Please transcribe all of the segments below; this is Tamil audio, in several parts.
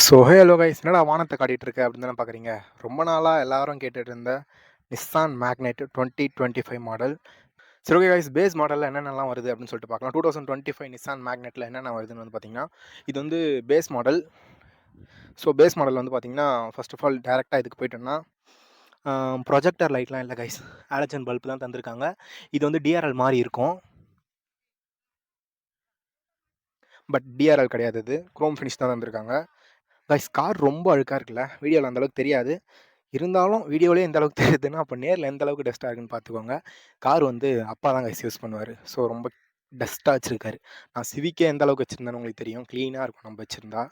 ஹலோ கைஸ், என்னடா வானத்த காட்டிட்டு இருக்க அப்படின்னு தானே பார்க்குறீங்க. ரொம்ப நாளாக எல்லாரும் கேட்டுட்டு இருந்த நிஸ்ஸான் மேக்னைட் 2025 மாடல். சரி, ஓகே கைஸ், பேஸ் மாடலில் என்னென்னலாம் வருது அப்படின்னு சொல்லிட்டு பார்க்கலாம். 2025 நிஸ்ஸான் மேக்னெட்டில் என்னென்ன வருதுன்னு வந்து பார்த்தீங்கன்னா, இது வந்து பேஸ் மாடல். பேஸ் மாடல் வந்து பார்த்தீங்கன்னா, ஃபர்ஸ்ட் ஆஃப் ஆல் டேரெக்டாக இதுக்கு போயிட்டோம்னா, ப்ரொஜெக்டர் லைட்லாம் இல்லை கைஸ், ஹாலஜன் பல்ப் தான் தந்திருக்காங்க. இது வந்து டிஆர்எல் மாதிரி இருக்கும், பட் டிஆர்எல் கிடையாது, இது குரோம் ஃபினிஷ் தான் தந்திருக்காங்க. கைஸ், கார் ரொம்ப அழுக்காக இருக்குல்ல, வீடியோவில் அந்தளவுக்கு தெரியாது. இருந்தாலும் வீடியோவிலே எந்த அளவுக்கு தெரியுதுன்னா, அப்போ நேரில் எந்த அளவுக்கு டஸ்ட்டாக இருக்குன்னு பார்த்துக்கோங்க. கார் வந்து அப்பா தான் கைஸ் யூஸ் பண்ணுவார். ஸோ ரொம்ப டஸ்ட்டாக வச்சுருக்காரு. நான் சிவிக்கே எந்த அளவுக்கு வச்சுருந்தேன்னு உங்களுக்கு தெரியும். க்ளீனாக இருக்கும் நம்ம வச்சுருந்தா.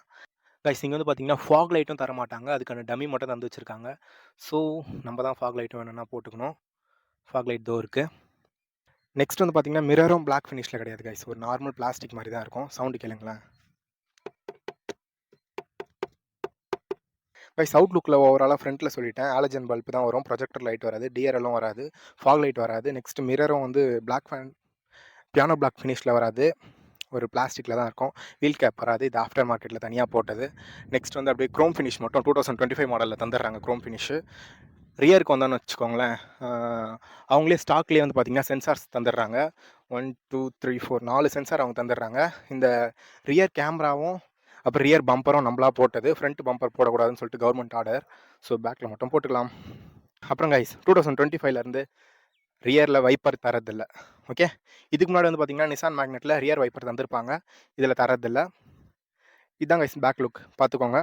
கைஸ், இங்கே வந்து பார்த்தீங்கன்னா ஃபாக் லைட்டும் தர மாட்டாங்க. அதுக்கான டம்மி மட்டும் தந்து வச்சுருக்காங்க. ஸோ நம்ம தான் ஃபாக் லைட்டும் வேணும்னா போட்டுக்கணும். ஃபாக் லைட் தோ இருக்குது. நெக்ஸ்ட் வந்து பார்த்தீங்கன்னா மிரரும் பிளாக் ஃபினிஷில் கிடையாது கைஸ், ஒரு நார்மல் பிளாஸ்டிக் மாதிரி தான் இருக்கும். சவுண்டு கேளுங்களேன். கைஸ், அவுட்லுக்கில் ஓவராலாக ஃப்ரண்ட்டில் சொல்லிட்டேன். ஹாலஜன் பல்ப் தான் வரும், ப்ரொஜெக்டர் லைட் வராது, டிஆர்எல்லும் வராது, ஃபாக் லைட் வராது. நெக்ஸ்ட் மிரரும் வந்து பியானோ பிளாக் ஃபினிஷில் வராது, ஒரு பிளாஸ்டிக்கில் தான் இருக்கும். வீல் கேப் வராது, இது ஆஃப்டர் மார்க்கெட்டில் தனியாக போட்டது. நெக்ஸ்ட் வந்து அப்படியே க்ரோம் ஃபினிஷ் மட்டும் 2025 மாடலில் தந்துடுறாங்க. க்ரோம் ஃபினிஷு ரியருக்கு வந்தோன்னு வச்சுக்கோங்களேன், அவங்களே ஸ்டாக்லேயே வந்து பார்த்திங்கன்னா சென்சார்ஸ் தந்துடுறாங்க. 1 2 3 4 4 சென்சார் அவங்க தந்துடுறாங்க. இந்த ரியர் கேமராவும் அப்புறம் ரியர் பம்பரும் நம்மளா போட்டது. ஃப்ரண்ட் பம்பர் போடக்கூடாதுன்னு சொல்லிட்டு கவர்மெண்ட் ஆர்டர். ஸோ பேக்கில் மட்டும் போட்டுக்கலாம். அப்புறம் கைஸ், 2025லேருந்து ரியரில் வைப்பர் தரதில்லை. ஓகே, இதுக்கு முன்னாடி வந்து பார்த்தீங்கன்னா நிசான் மேக்னெட்டில் ரியர் வைப்பர் தந்திருப்பாங்க, இதில் தரதில்லை. இதுதான் கைஸ் பேக் லுக், பார்த்துக்கோங்க.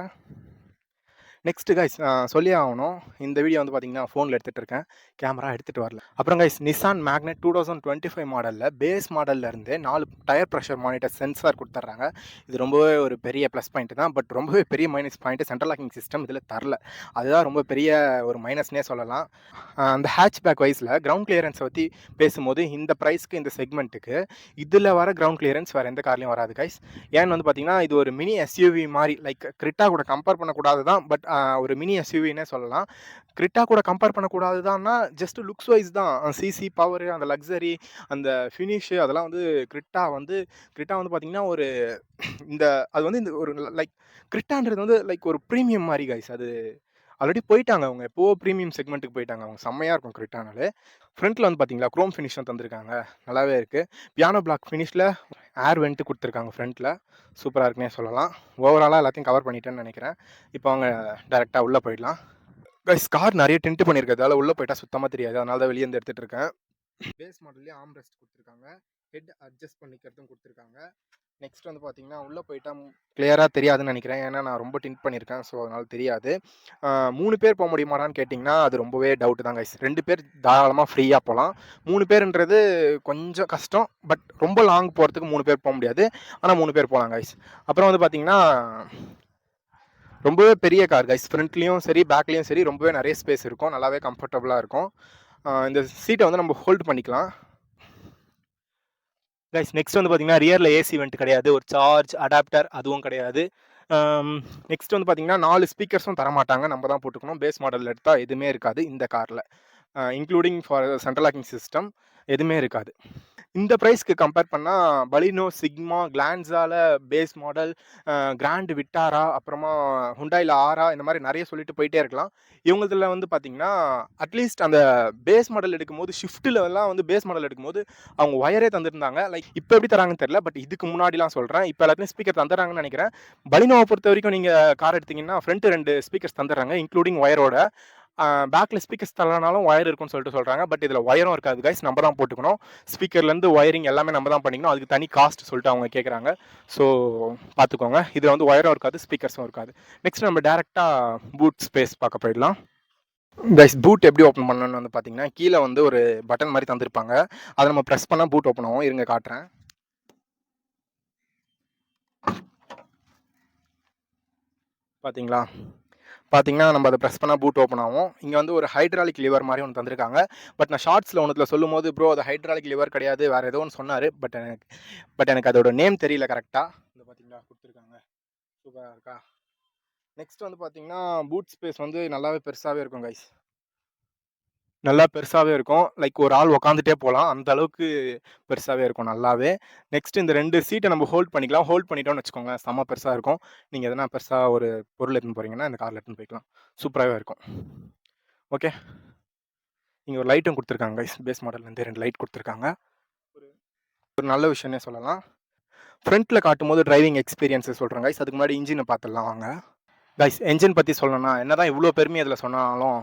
நெக்ஸ்ட்டு கைஸ், சொல்லி ஆகணும், இந்த வீடியோ வந்து பார்த்தீங்கன்னா ஃபோனில் எடுத்துகிட்டு இருக்கேன், கேமரா எடுத்துகிட்டு வரல. அப்புறம் கைஸ், நிசான் மேக்னெட் 2025 மாடலில் பேஸ் மாடல்லேருந்தே 4 டயர் ப்ரெஷர் மானிட்டர் சென்சார் கொடுத்துட்றாங்க. இது ரொம்பவே ஒரு பெரிய ப்ளஸ் பாயிண்ட் தான். பட் ரொம்பவே பெரிய minus point central locking system இதில் தரல. அதுதான் ரொம்ப பெரிய ஒரு மைனஸ்னே சொல்லலாம். அந்த ஹேட்ச்பேக் வைஸில் கிரவுண்ட் கிளியரன்ஸை பற்றி பேசும்போது இந்த ப்ரைஸ்க்கு இந்த செக்மெண்ட்டுக்கு இதில் வர கிரவுண்ட் கிளியரன்ஸ் வேறு எந்த கார்லையும் வராது கைஸ். ஏன்னு வந்து பார்த்தீங்கன்னா, இது ஒரு மினி எஸ்யூவி மாதிரி, லைக் கிரிட்டா கூட கம்பேர் பண்ணக்கூடாது தான், பட் ஒரு மினி எஸ்யூவினே சொல்லலாம். கிரிட்டா கூட கம்பேர் பண்ணக்கூடாது தான்னா ஜஸ்ட் லுக்ஸ் வைஸ் தான். சிசி பவர், அந்த லக்ஸரி, அந்த ஃபினிஷு, அதெல்லாம் வந்து கிரிட்டா வந்து பார்த்தீங்கன்னா ஒரு இந்த அது வந்து இந்த ஒரு லைக் கிரிட்டான்றது வந்து லைக் ஒரு ப்ரீமியம் மாதிரி கைஸ். அது ஆல்ரெடி போயிட்டாங்க, அவங்க எப்போவோ ப்ரீமியம் செக்மெண்ட்டுக்கு போயிட்டாங்க. அவங்க செம்மையாக இருக்கும் கிரிட்டானாலே. ஃப்ரண்ட்டில் வந்து பார்த்தீங்களா குரோம் ஃபினிஷும் தந்திருக்காங்க, நல்லாவே இருக்குது. பியானோ பிளாக் ஃபினிஷில் ஏர் வெண்ட்டு கொடுத்துருக்காங்க ஃப்ரண்ட்டில், சூப்பராக இருக்குன்னே சொல்லலாம். ஓவராலாக எல்லாத்தையும் கவர் பண்ணிட்டேன்னு நினைக்கிறேன். இப்போ அவங்க டேரெக்டாக உள்ளே போயிடலாம். கைஸ், கார் நிறைய டென்ட் பண்ணியிருக்கிறதால உள்ளே போயிட்டால் சுத்தமாக தெரியாது, அதனால தான் வெளியே இருந்து எடுத்துகிட்டு இருக்கேன். பேஸ் மாடல்லே ஆர்ம் ரெஸ்ட் கொடுத்துருக்காங்க, ஹெட் அட்ஜஸ்ட் பண்ணிக்கிறதும் கொடுத்துருக்காங்க. நெக்ஸ்ட் வந்து பார்த்தீங்கன்னா உள்ளே போயிட்டா கிளியராக தெரியாதுன்னு நினைக்கிறேன், ஏன்னா நான் ரொம்ப டிண்ட் பண்ணியிருக்கேன், ஸோ அதனால் தெரியாது. 3 பேர் போக முடியுமாடான்னு கேட்டிங்கன்னா அது ரொம்பவே டவுட்டு தான் கைஸ். 2 பேர் தாராளமாக ஃப்ரீயாக போகலாம். 3 பேருன்றது கொஞ்சம் கஷ்டம், பட் ரொம்ப லாங் போகிறதுக்கு 3 பேர் போக முடியாது, ஆனால் 3 பேர் போகலாம் கைஸ். அப்புறம் வந்து பார்த்தீங்கன்னா ரொம்பவே பெரிய கார் கைஸ், ஃப்ரண்ட்லேயும் சரி பேக்லேயும் சரி ரொம்பவே நிறைய ஸ்பேஸ் இருக்கும், நல்லாவே கம்ஃபர்டபுளாக இருக்கும். இந்த சீட்டை வந்து நம்ம ஹோல்ட் பண்ணிக்கலாம் கைஸ். நெக்ஸ்ட் வந்து பார்த்தீங்கன்னா ரியரில் ஏசி வெண்ட் கிடையாது, ஒரு சார்ஜ் அடாப்டர் அதுவும் கிடையாது. நெக்ஸ்ட் வந்து பார்த்தீங்கன்னா 4 ஸ்பீக்கர்ஸும் தரமாட்டாங்க, நம்ம தான் போட்டுக்கணும். பேஸ் மாடலில் எடுத்தால் எதுவுமே இருக்காது இந்த காரில், including for central locking system எதுவுமே இருக்காது. இந்த ப்ரைஸ்க்கு கம்பேர் பண்ணால் பலினோ, சிக்மா, கிளான்ஸால பேஸ் மாடல், கிராண்ட் விட்டாரா, அப்புறமா ஹுண்டாயில் ஆரா, இந்த மாதிரி நிறைய சொல்லிட்டு போயிட்டே இருக்கலாம். இவங்களதில் வந்து பார்த்தீங்கன்னா அட்லீஸ்ட் அந்த பேஸ் மாடல் எடுக்கும்போது ஷிஃப்ட்டிலலாம் வந்து பேஸ் மாடல் எடுக்கும்போது அவங்க ஒயரே தந்துருந்தாங்க. லைக் இப்போ எப்படி தராங்கன்னு தெரியல, பட் இதுக்கு முன்னாடிலாம் சொல்கிறேன், இப்போ எல்லாத்தையும் ஸ்பீக்கர் தந்துடுறாங்கன்னு நினைக்கிறேன். பலினோவை பொறுத்த வரைக்கும் நீங்கள் கார் எடுத்திங்கன்னா ஃப்ரண்ட்டு 2 ஸ்பீக்கர்ஸ் தந்துடுறாங்க, இன்க்ளூடிங் ஒயரோட. பேக்கில் ஸ்பீக்கர்ஸ் தரனாலும் ஒயர் இருக்குன்னு சொல்லிட்டு சொல்கிறாங்க, பட் இதில் ஒயரும் இருக்காது கைஸ், நம்ம தான் போட்டுக்கணும். ஸ்பீக்கர்லேருந்து ஒயரிங் எல்லாமே நம்ம தான் பண்ணிக்கணும், அதுக்கு தனி காஸ்ட் சொல்லிட்டு அவங்க கேட்குறாங்க. ஸோ பார்த்துக்கோங்க, இதில் வந்து ஒயரும் இருக்காது, ஸ்பீக்கர்ஸும் இருக்காது. நெக்ஸ்ட் நம்ம டேரெக்டாக பூட் ஸ்பேஸ் பார்க்க போயிடலாம். கைஸ், பூட் எப்படி ஓப்பன் பண்ணணும்னு வந்து பார்த்தீங்கன்னா கீழே வந்து ஒரு பட்டன் மாதிரி தந்திருப்பாங்க, அதை நம்ம ப்ரெஸ் பண்ணால் பூட் ஓப்பன் ஆகும். இருங்க காட்டுறேன். பார்த்தீங்கன்னா நம்ம அதை ப்ரெஸ் பண்ணால் பூட் ஓப்பன் ஆகும். இங்கே வந்து ஒரு ஹைட்ராலிக் லிவர் மாதிரி ஒன்று தந்திருக்காங்க, பட் நான் ஷார்ட்ஸில் ஒன்றுத்தில் சொல்லும் போது ப்ரோ அது ஹைட்ராலிக் லிவர் கிடையாது வேறு ஏதோ ஒன்று சொன்னார், பட் எனக்கு அதோட நேம் தெரியல கரெக்டாக. இந்த பார்த்தீங்களா கொடுத்துருக்காங்க, சூப்பராக இருக்கா. நெக்ஸ்ட் வந்து பார்த்தீங்கன்னா பூட் ஸ்பேஸ் வந்து நல்லாவே பெருசாகவே இருக்கும் கைஸ். நல்லா பெருசாவே இருக்கும். லைக் ஒரு ஆள் உட்காந்துட்டே போலாம். அந்த அளவுக்கு பெருசாவே இருக்கும் நல்லாவே. நெக்ஸ்ட் இந்த 2 சீட்ட நம்ம ஹோல்ட் பண்ணிக்கலாம். ஹோல்ட் பண்ணிட்டோம்னு வச்சுக்கோங்களேன், செம்ம பெருசா இருக்கும். நீங்க எதனா பெருசா ஒரு பொருள் எடுத்துன்னு போறீங்கன்னா, இந்த கார்ல எடுத்துன்னு போய்க்கலாம். சூப்பராவே இருக்கும். ஓகே. இங்க ஒரு லைட்டும் குடுத்துருக்காங்க கைஸ். பேஸ் மாடல்லேருந்தே 2 லைட் குடுத்துருக்காங்க. ஒரு நல்ல விஷயம்னே சொல்லலாம். ஃப்ரண்ட்ல காட்டும்போது டிரைவிங் எக்ஸ்பீரியன்ஸ் சொல்றேன் கைஸ். அதுக்கு முன்னாடி இன்ஜின பார்த்துடலாம் வாங்க. கைஸ் என்ஜின் பத்தி சொல்லணும்னா, என்னதான் இவ்ளோ பெருமை இதுல சொன்னாலும்,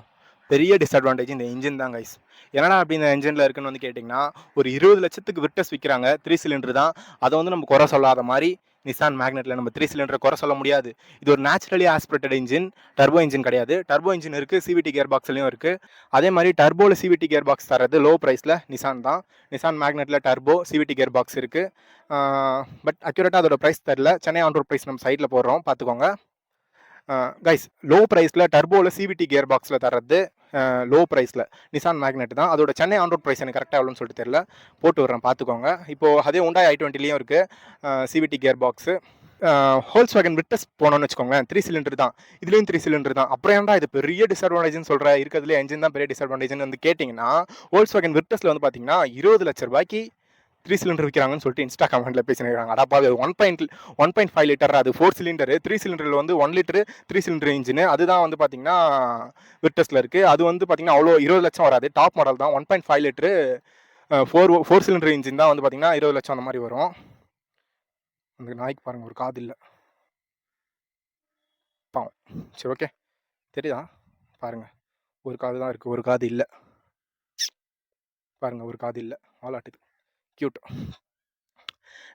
பெரிய டிஸ்அட்வான்டேஜ் இந்த என்ஜின் தான் கைஸ். என்னடா அப்படி இந்த என்ஜின்ல இருக்குன்னு வந்து கேட்டிங்கன்னா, ஒரு 20,00,000க்கு விர்டஸ் விக்கிறாங்க. 3 சிலிண்டர் தான். அத வந்து நம்ம குறை சொல்லாத மாரி, நிசான் மேக்னெட்ல நம்ம 3 சிலிண்டர குறை சொல்ல முடியாது. இது ஒரு naturally aspirated engine. Turbo engine கிடையாது. டர்போ என்ஜின் இருக்கு. சிவிடி கியர் பாக்ஸ்லயும் இருக்கு. அதே மாரி டர்போல சிவிடி கியர் பாக்ஸ் தரது லோ பிரைஸ்ல நிசான் தான். நிசான் மேக்னெட்ல டர்போ, சிவிடி கியர் பாக்ஸ் இருக்கு. பட் அக்யூரேட்டா அதோட பிரைஸ் தெரியல. சென்னை ஆன் ரோட் பிரைஸ் நம்ம சைட்ல போடுறோம். பார்த்துக்கோங்க. கைஸ் லோ ப்ரைஸில் டர்போவில் சிவிடி கியர் பாக்ஸில் தர்றது லோ ப்ரைஸில் நிசான் மேக்னெட் தான். அதோட சென்னை ஆன் ரோட் ப்ரைஸ் எனக்கு கரெக்டாக எவ்வளோன்னு சொல்லிட்டு தெரியல. போட்டு விட்றேன் பார்த்துக்கோங்க. இப்போது அதே Hyundai i20லையும் இருக்குது சிவிடி கியர் பாக்ஸு. ஹோல்ஸ்வேகன் விட்டஸ் போனோம்னு வச்சுக்கோங்களேன், 3 சிலிண்டர் தான். இதுலேயும் 3 சிலிண்டர் தான். அப்புறம் ஏன்டா இது பெரிய டிஸ்அட்வான்டேஜ்னு சொல்கிற, இருக்கிறதுலே என்ஜின் தான் பெரிய டிஸ்அட்வான்டேஜ்னு வந்து கேட்டிங்கன்னா, ஹோல்ஸ்வேகன் விட்டஸில் வந்து பார்த்தீங்கன்னா 20 லட்ச ரூபாய்க்கு 3 சிலிண்டர் விற்கிறாங்கன்னு சொல்லிட்டு இன்ஸ்டா கமெண்ட்ல பேசினிருக்காங்க. அடாப்பாவி 1.5 லிட்டர் அது 4 சிலிண்டர் 3 சிலிண்டரில் வந்து 1 லிட்டர் 3 சிலிண்டர் இன்ஜின் அதுதான் வந்து பார்த்தீங்கன்னா விர்டஸ்ல இருக்கு. அது வந்து பார்த்தீங்கன்னா அவ்வளோ 20 லட்சம் வராது. டாப் மாடல் தான் 1.5 லிட்டர் 4 சிலிண்டர் இன்ஜின் தான் வந்து பார்த்தீங்கன்னா 20 லட்சம் அந்த மாதிரி வரும். அந்த நாய்க்கு பாருங்க ஒரு காது இல்லை. பாவம். சரி ஓகே தெரியுதா பாருங்க, ஒரு காது தான் இருக்கு, ஒரு காது இல்லை. பாருங்க ஒரு காது இல்லை, வாலாட்டுது. கியூட்.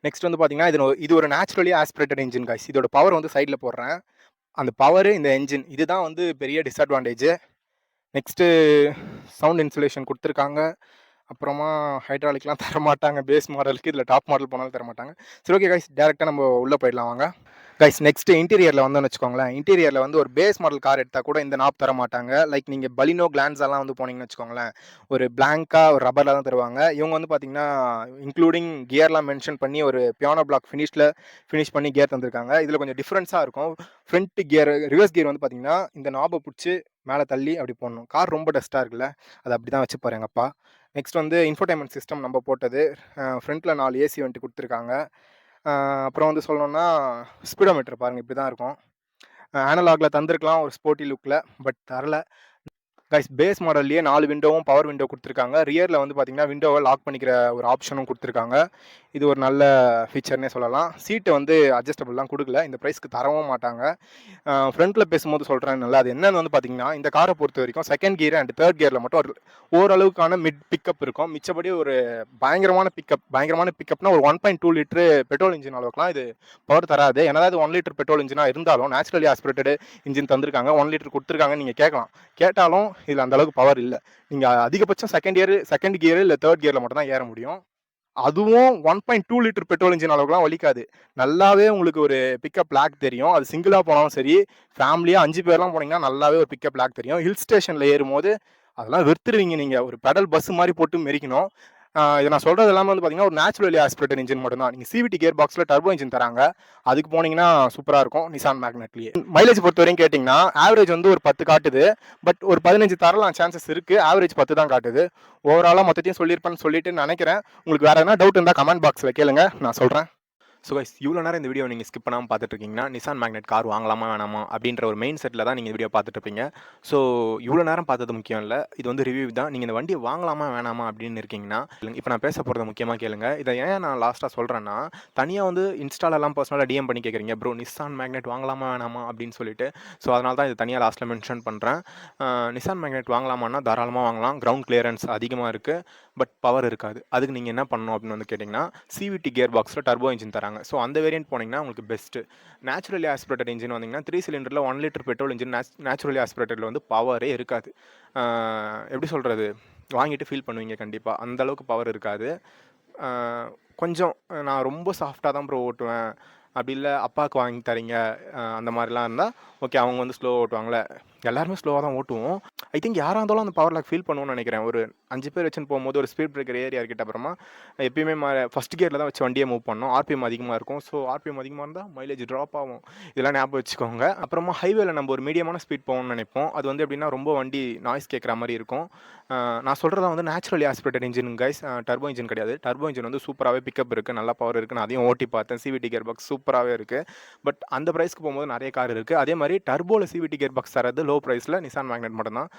நெக்ஸ்ட் வந்து பார்த்தீங்கன்னா இது ஒரு நேச்சுரலி ஆஸ்பிரேட்டட் இன்ஜின் கைஸ். இதோட பவர் வந்து சைடில் போடுறேன். அந்த பவரு இந்த என்ஜின் இதுதான் வந்து பெரிய டிஸ்அட்வான்டேஜ். நெக்ஸ்ட்டு சவுண்ட் இன்சுலேஷன் கொடுத்துருக்காங்க. அப்புறமா ஹைட்ராலிக்லாம் தரமாட்டாங்க பேஸ் மாடலுக்கு. இதில் டாப் மாடல் போனாலும் தரமாட்டாங்க. சரி ஓகே கைஸ், டேரெக்டாக நம்ம உள்ளே போயிடலாம் வாங்க. கைஸ் நெக்ஸ்ட் இன்டீரியரில் வந்தோம்னு வச்சுக்கோங்களேன், இன்டீரியரில் வந்து ஒரு பேஸ் மாடல் கார் எடுத்தால் கூட இந்த நாப் தர மாட்டாங்க. லைக் நீங்கள் பலினோ கிளான்ஸ் எல்லாம் வந்து போனீங்கன்னு வச்சுக்கோங்களேன், ஒரு பிளாங்காக ஒரு ரப்பரில் தான் தருவாங்க. இவங்க வந்து பார்த்தீங்கன்னா இன்க்ளூடிங் கியர்லாம் மென்ஷன் பண்ணி ஒரு பியானோ பிளாக் ஃபினிஷ் பண்ணி கியர் தந்திருக்காங்க. இதில் கொஞ்சம் டிஃப்ரென்ஸாக இருக்கும். ஃப்ரண்ட் கியர் ரிவர்ஸ் கியர் வந்து பார்த்தீங்கன்னா இந்த நாபை பிடிச்சி மேலே தள்ளி அப்படி போடணும். கார் ரொம்ப டஸ்ட்டாக இருக்குல்ல, அது அப்படி தான் வச்சுப்பாரு எங்கள் அப்பா. நெக்ஸ்ட் வந்து இன்ஃபோடைன்மெண்ட் சிஸ்டம் நம்ம போட்டது. ஃப்ரண்ட்டில் 4 ஏசி வந்துட்டு கொடுத்துருக்காங்க. அப்புறம் வந்து சொல்லணும்னா ஸ்பீடோமீட்டர் பாருங்கள் இப்படி தான் இருக்கும். ஆனலாகில் தந்திருக்கலாம் ஒரு ஸ்போர்ட்டி லுக்கில், பட் தரல. கைஸ் பேஸ் மாடல்லையே 4 விண்டோவும் பவர் விண்டோ கொடுத்துருக்காங்க. ரியரில் வந்து பார்த்தீங்கன்னா விண்டோவை லாக் பண்ணிக்கிற ஒரு ஆப்ஷனும் கொடுத்துருக்காங்க. இது ஒரு நல்ல ஃபீச்சர்னே சொல்லலாம். சீட்டு வந்து அட்ஜஸ்டபிள்லாம் கொடுக்கல, இந்த ப்ரைஸ்க்கு தரவும் மாட்டாங்க. ஃப்ரண்ட்டில் பேசும்போது சொல்கிறேன் நல்லா, அது என்னன்னு வந்து பார்த்தீங்கன்னா இந்த காரை பொறுத்த வரைக்கும் செகண்ட் கியர் அண்ட் தேர்ட் கியரில் மட்டும் ஒரு ஓரளவுக்கான மிட் பிக்கப் இருக்கும். மிச்சபடி ஒரு பயங்கரமான பிக்கப்னா ஒரு 1.2 லிட்டரு பெட்ரோல் இன்ஜின் அளவுக்குலாம் இது பவர் தராது. ஏன்னா அது 1 லிட்டர் பெட்ரோல் இன்ஜினாக இருந்தாலும் நேச்சுரலி ஆஸ்பிரேட்டட் இன்ஜின் தந்திருக்காங்க. 1 லிட்டர் கொடுத்துருக்காங்கன்னு நீங்கள் கேட்டாலும் இதில் அந்த அளவுக்கு பவர் இல்லை. நீங்கள் அதிகபட்சம் செகண்ட் கியர் இல்லை தேர்ட் கியரில் மட்டும் தான் ஏற முடியும். அதுவும் 1.2 லிட்டர் பெட்ரோல் இன்ஜின் அளவுக்குலாம் வலிக்காது. நல்லாவே உங்களுக்கு ஒரு பிக்கப் லேக் தெரியும். அது சிங்கிளாக போனாலும் சரி, ஃபேமிலியாக 5 பேர்லாம் போனீங்கன்னா நல்லாவே ஒரு பிக்கப் லேக் தெரியும். ஹில் ஸ்டேஷனில் ஏறும்போது அதெல்லாம் வெறுத்துருவீங்க. நீங்கள் ஒரு பெடல் பஸ் மாதிரி போட்டு மெரிக்கணும். இதை நான் சொல்கிறது எல்லாமே வந்து பார்த்தீங்கன்னா ஒரு நேச்சுரலி ஆஸ்பிரேட்டட் இன்ஜின் மட்டும் தான். நீங்கள் சிவிடி கியர் பாக்ஸில் டர்போ இன்ஜின் தராங்க, அதுக்கு போனீங்கன்னா சூப்பராக இருக்கும் நிசான் மேக்னெட்லேயே. மைலேஜ் பொறுத்த வரைக்கும் கேட்டிங்கன்னா ஆவரேஜ் வந்து ஒரு 10 காட்டுது. பட் ஒரு 15 தரலாம் சான்சஸ் இருக்குது. ஆவரேஜ் 10 தான் காட்டுது. ஓவராலாக மொத்தத்தையும் சொல்லியிருப்பேன்னு சொல்லிட்டு நினைக்கிறேன். உங்களுக்கு வேறு எதனா டவுட் இருந்தால் கமெண்ட் பாக்ஸில் கேளுங்க, நான் சொல்கிறேன். ஸோ கைஸ் இவ்வளோ நேரம் இந்த வீடியோ நீங்கள் ஸ்கிப் பண்ணாமல் பார்த்துட்டு இருக்கீங்கன்னா நிசான் மேக்னெட் கார் வாங்கலாமா வேணாமா அப்படின்ற ஒரு மெயின் செட்டில் தான் நீங்கள் இந்த வீடியோ பார்த்துட்டு இருப்பீங்க. ஸோ இவ்வளோ நேரம் பார்த்தது முக்கியம் இல்லை, இது வந்து ரிவ்யூ தான். நீங்கள் இந்த வண்டியை வாங்கலாமா வேணாமா அப்படின்னு இருக்கீங்கன்னா இப்போ நான் பேச போகிறத முக்கியமாக கேளுங்க. இதை ஏன் நான் லாஸ்ட்டாக சொல்கிறேன்னா, தனியாக வந்து இன்ஸ்டாலெல்லாம் பர்சனலாக டிஎம் பண்ணி கேட்குறீங்க, ப்ரோ நிசான் மேக்னெட் வாங்கலாமா வேணாமா அப்படின்னு சொல்லிட்டு. ஸோ அதனால தான் இது தனியாக லாஸ்ட்டில் மென்ஷன் பண்ணுறேன். நிசான் மேக்னெட் வாங்கலாமான்னா தாராளமாக வாங்கலாம். கிரவுண்ட் கிளியரன்ஸ் அதிகமாக இருக்குது, பட் பவர் இருக்காது. அதுக்கு நீங்கள் என்ன பண்ணணும் அப்படின்னு வந்து கேட்டிங்கன்னா சிவிடி கியர் பாக்ஸில் டர்போ இன்ஜின் தராங்க. ஸோ அந்த வேரியன்ட் போனீங்கன்னா உங்களுக்கு பெஸ்ட்டு. நேச்சுரலி ஆஸ்பிரேட்டட் இன்ஜின் வந்தீங்கன்னா 3 சிலிண்டரில் 1 லிட்டர் பெட்ரோல் இன்ஜின் நேச்சுரலி ஆஸ்பிரேட்டடில் வந்து பவரே இருக்காது. எப்படி சொல்கிறது, வாங்கிட்டு ஃபீல் பண்ணுவீங்க கண்டிப்பாக. அந்தளவுக்கு பவர் இருக்காது. கொஞ்சம் நான் ரொம்ப சாஃப்டாக தான் ப்ரோ ஓட்டுவேன், அப்படி இல்லை அப்பாவுக்கு வாங்கி தரீங்க அந்த மாதிரிலாம் இருந்தால் ஓகே அவங்க வந்து ஸ்லோவாக ஓட்டுவாங்களே. எல்லாருமே ஸ்லோவாக தான் ஓட்டுவோம். ஐ திங்க் யாராக இருந்தாலும் அந்த பவர் லாக் ஃபீல் பண்ணுவோம்னு நினைக்கிறேன். ஒரு 5 பேர் வச்சுன்னு போகும்போது ஒரு ஸ்பீட் பிரேக்கர் ஏறி இறக்கிட்ட அப்புறமா எப்பயுமே ஃபஸ்ட் கியரில் தான் வச்சு வண்டியை மூவ் பண்ணோம். ஆர்பிஎம் அதிகமாக இருக்கும். ஸோ ஆர்பிஎம் அதிகமாக இருந்தால் மைலேஜ் ட்ராப் ஆகும். இதெல்லாம் ஞாபகம் வச்சுக்கோங்க. அப்புறமா ஹைவேல நம்ம ஒரு மீடியமான ஸ்பீட் போகணும்னு நினைப்போம். அது வந்து எப்படின்னா ரொம்ப வண்டி நாய்ஸ் கேட்குற மாதிரி இருக்கும். நான் சொல்கிறத வந்து naturally aspirated engine guys, turbo engine கிடையாது. டர்போ இன்ஜின் வந்து சூப்பராகவே பிக்கப் இருக்குது, நல்லா பவர் இருக்குது. நான் அதையும் ஓட்டி பார்த்தேன். சிவிடி கியர் பாக்ஸ் சூப்பராகவே இருக்குது. பட் அந்த ப்ரைஸ்க்கு போகும்போது நிறைய கார் இருக்குது. அதே மாதிரி டர்போவில் சிவிடி கியர் பாக்ஸ் தரது லோ ப்ரைஸில் நிசான் மேக்னெட் மட்டும்தான்.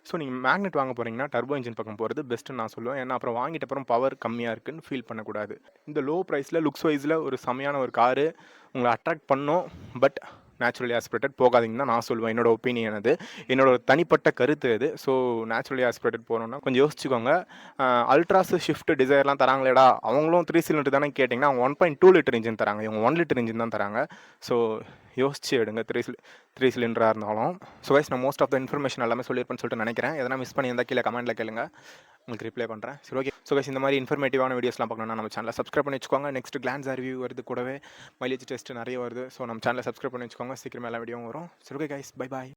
ஸோ நீங்கள் மேக்னெட் வாங்க போகிறீங்கன்னா டர்போ இன்ஜின் பக்கம் போகிறது பெஸ்ட்டுன்னு நான் சொல்லுவேன். ஏன்னா அப்புறம் வாங்கிட்ட அப்புறம் பவர் கம்மியாக இருக்குன்னு ஃபீல் பண்ணக்கூடாது. இந்த லோ ப்ரைஸில் லுக்ஸ் வைஸில் ஒரு செமையான ஒரு காரு உங்களை அட்ராக்ட் பண்ணும். பட் நேச்சுரலி ஆஸ்பிரேட்டட் போகாதீங்கன்னு தான் நான் சொல்லுவேன். என்னோட ஒப்பீனியன் அது, என்னோட தனிப்பட்ட கருத்து அது. ஸோ நேச்சுரலி ஆஸ்பிரேட்டட் போகணுன்னா கொஞ்சம் யோசிச்சுக்கோங்க. அல்ட்ராஸ் ஷிஃப்ட் டிசைர்லாம் தராங்களேடா, அவங்களும் 3 சிலிண்டர் தானே கேட்டிங்கன்னா அவங்க 1.2 லிட்டர் இன்ஜின் தராங்க, இவங்க 1 லிட்டர் இன்ஜின் தான் தராங்க. ஸோ யோசிச்சு எடுங்க 3 சிலிண்டராக இருந்தாலும். ஸோ கைஸ் நான் மோஸ்ட் ஆஃப் த இன்ஃபர்மேஷன் எல்லாமே சொல்லியிருப்பேன்னு சொல்லிட்டு நினைக்கிறேன். எதனா மிஸ் பண்ணியிருந்தால் கீழே கமெண்ட்டில் கேளுங்க, உங்களுக்கு ரிப்ளை பண்ணுறேன். சரி ஓகே. ஸோ கைஸ் இந்த மாதிரி இன்ஃபர்மேட்டிவான வீடியோஸ்லாம் பார்க்கணும்னா நம்ம சேனலை சப்ஸ்கிரைப் பண்ணி வச்சுக்கோங்க. நெக்ஸ்ட் கிளான்ஸ் ரிவ்யூ வருது, கூடவே மைலேஜ் டெஸ்ட் நிறைய வருது. ஸோ நம்ம சேனலை சப்ஸ்கிரைப் பண்ணி வச்சுக்கோங்க, சீக்கிரமே எல்லா வீடியோவும் வரும். சரி ஓகே கைஸ், பை பாய்.